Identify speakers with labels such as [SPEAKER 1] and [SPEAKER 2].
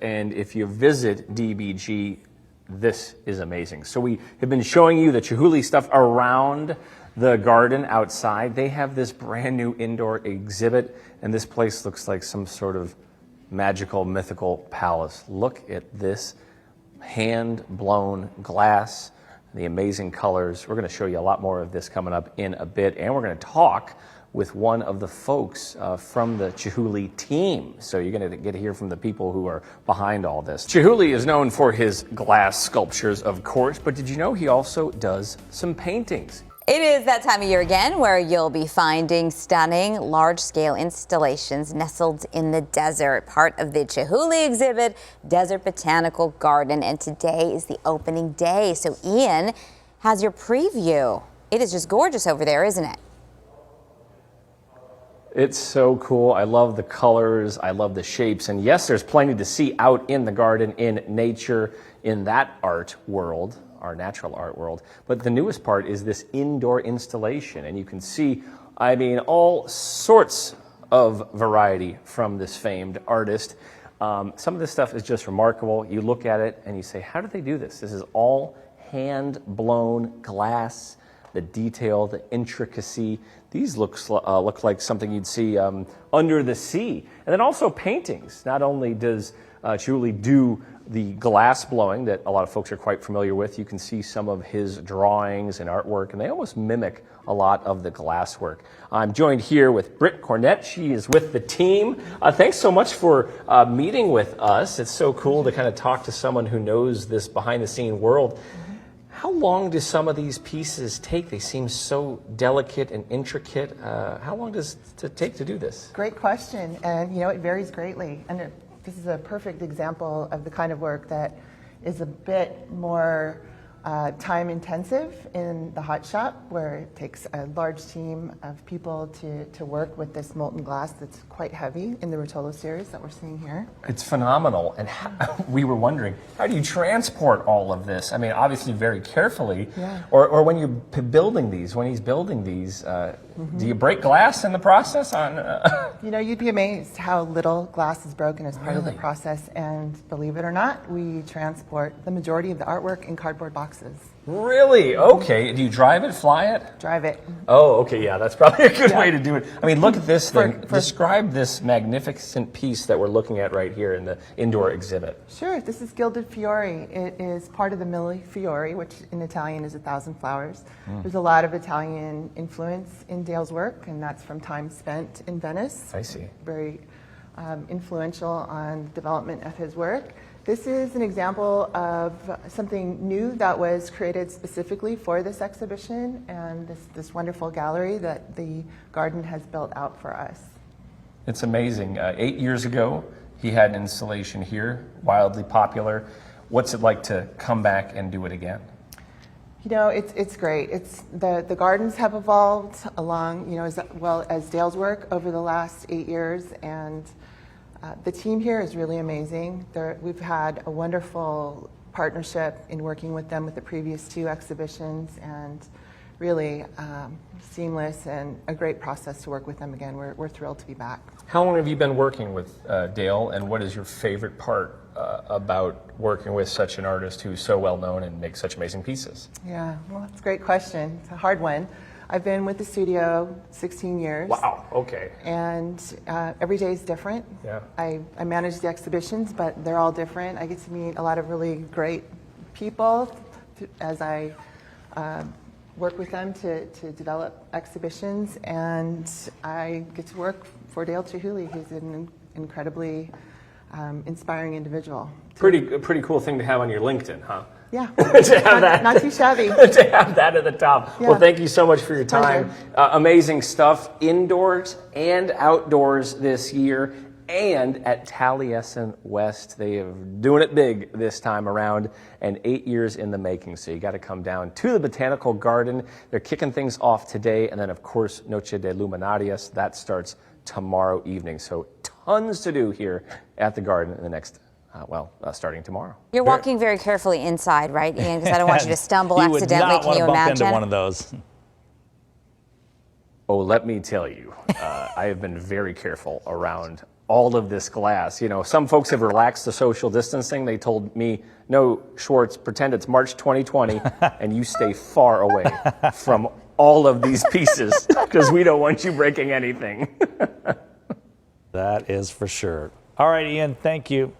[SPEAKER 1] And if you visit DBG, this is amazing. So we have been showing you the Chihuly stuff around the garden outside. They have this brand new indoor exhibit, and this place looks like some sort of magical, mythical palace. Look at this hand-blown glass, the amazing colors. We're going to show you a lot more of this coming up in a bit, and we're going to talk with one of the folks from the Chihuly team. So you're going to get to hear from the people who are behind all this. Chihuly is known for his glass sculptures, of course, but did you know he also does some paintings?
[SPEAKER 2] It is that time of year again where you'll be finding stunning large-scale installations nestled in the desert, part of the Chihuly exhibit, Desert Botanical Garden, and today is the opening day. So Ian has your preview. It is just gorgeous over there, isn't it?
[SPEAKER 1] It's so cool. I love the colors. I love the shapes. And yes, there's plenty to see out in the garden, in nature, in that art world, our natural art world. But the newest part is this indoor installation. And you can see, I mean, all sorts of variety from this famed artist. Some of this stuff is just remarkable. You look at it and you say, how did they do this? This is all hand-blown glass. The detail, the intricacy. These look like something you'd see under the sea. And then also paintings. Not only does Chihuly do the glass blowing that a lot of folks are quite familiar with, you can see some of his drawings and artwork, and they almost mimic a lot of the glass work. I'm joined here with Britt Cornett. She is with the team. Thanks so much for meeting with us. It's so cool to kind of talk to someone who knows this behind-the-scene world. How long do some of these pieces take? They seem so delicate and intricate. How long does it take to do this?
[SPEAKER 3] Great question, and you know, it varies greatly. And this is a perfect example of the kind of work that is a bit more time intensive in the hot shop, where it takes a large team of people to work with this molten glass that's quite heavy in the Rotolo series that we're seeing here.
[SPEAKER 1] It's phenomenal. And we were wondering, how do you transport all of this? I mean, obviously very carefully.
[SPEAKER 3] Yeah.
[SPEAKER 1] Or when you're building these, when he's building these, do you break glass in the process?
[SPEAKER 3] You know, you'd be amazed how little glass is broken as part of the
[SPEAKER 1] Really?
[SPEAKER 3] process. And believe it or not, we transport the majority of the artwork in cardboard boxes.
[SPEAKER 1] Really? Okay. Do you drive it, fly it?
[SPEAKER 3] Drive it.
[SPEAKER 1] Oh, okay, yeah, that's probably a good way to do it. I mean, look at this thing.
[SPEAKER 3] For-
[SPEAKER 1] Describe this magnificent piece that we're looking at right here in the indoor exhibit.
[SPEAKER 3] Sure, this is gilded fiori. It is part of the Mille Fiori, which in Italian is 1,000 flowers. There's a lot of Italian influence in Dale's work, and that's from time spent in Venice.
[SPEAKER 1] I see.
[SPEAKER 3] Very influential on the development of his work. This is an example of something new that was created specifically for this exhibition and this wonderful gallery that the garden has built out for us.
[SPEAKER 1] It's amazing. 8 years ago, he had an installation here, wildly popular. What's it like to come back and do it again?
[SPEAKER 3] You know, it's great. It's the gardens have evolved along, you know, as well as Dale's work over the last 8 years, and the team here is really amazing. We've had a wonderful partnership in working with them with the previous 2 exhibitions, and really seamless and a great process to work with them again. We're thrilled to be back.
[SPEAKER 1] How long have you been working with Dale, and what is your favorite part about working with such an artist who's so well known and makes such amazing pieces?
[SPEAKER 3] Yeah, well, that's a great question. It's a hard one. I've been with the studio 16 years.
[SPEAKER 1] Wow, okay.
[SPEAKER 3] And every day is different.
[SPEAKER 1] Yeah.
[SPEAKER 3] I manage the exhibitions, but they're all different. I get to meet a lot of really great people as I work with them to develop exhibitions, and I get to work for Dale Chihuly, who's an incredibly inspiring individual.
[SPEAKER 1] Pretty cool thing to have on your LinkedIn, huh?
[SPEAKER 3] Yeah,
[SPEAKER 1] To have that.
[SPEAKER 3] not too shabby.
[SPEAKER 1] To have that at the top.
[SPEAKER 3] Yeah.
[SPEAKER 1] Well, thank you so much for your time.
[SPEAKER 3] Pleasure.
[SPEAKER 1] Amazing stuff indoors and outdoors this year. And at Taliesin West, they are doing it big this time around, and 8 years in the making. So you got to come down to the Botanical Garden. They're kicking things off today, and then of course Noche de Luminarias, that starts tomorrow evening. So tons to do here at the garden in the next starting tomorrow.
[SPEAKER 2] You're walking very carefully inside, right, Ian? Because I don't want you to stumble accidentally.
[SPEAKER 4] Would not
[SPEAKER 2] Can you
[SPEAKER 4] want to bump
[SPEAKER 2] imagine?
[SPEAKER 4] into one of those.
[SPEAKER 1] Oh, let me tell you, I have been very careful around all of this glass. You know, some folks have relaxed the social distancing. They told me, no, Schwartz, pretend it's March 2020 and you stay far away from all of these pieces because we don't want you breaking anything.
[SPEAKER 4] That is for sure. All right, Ian, thank you.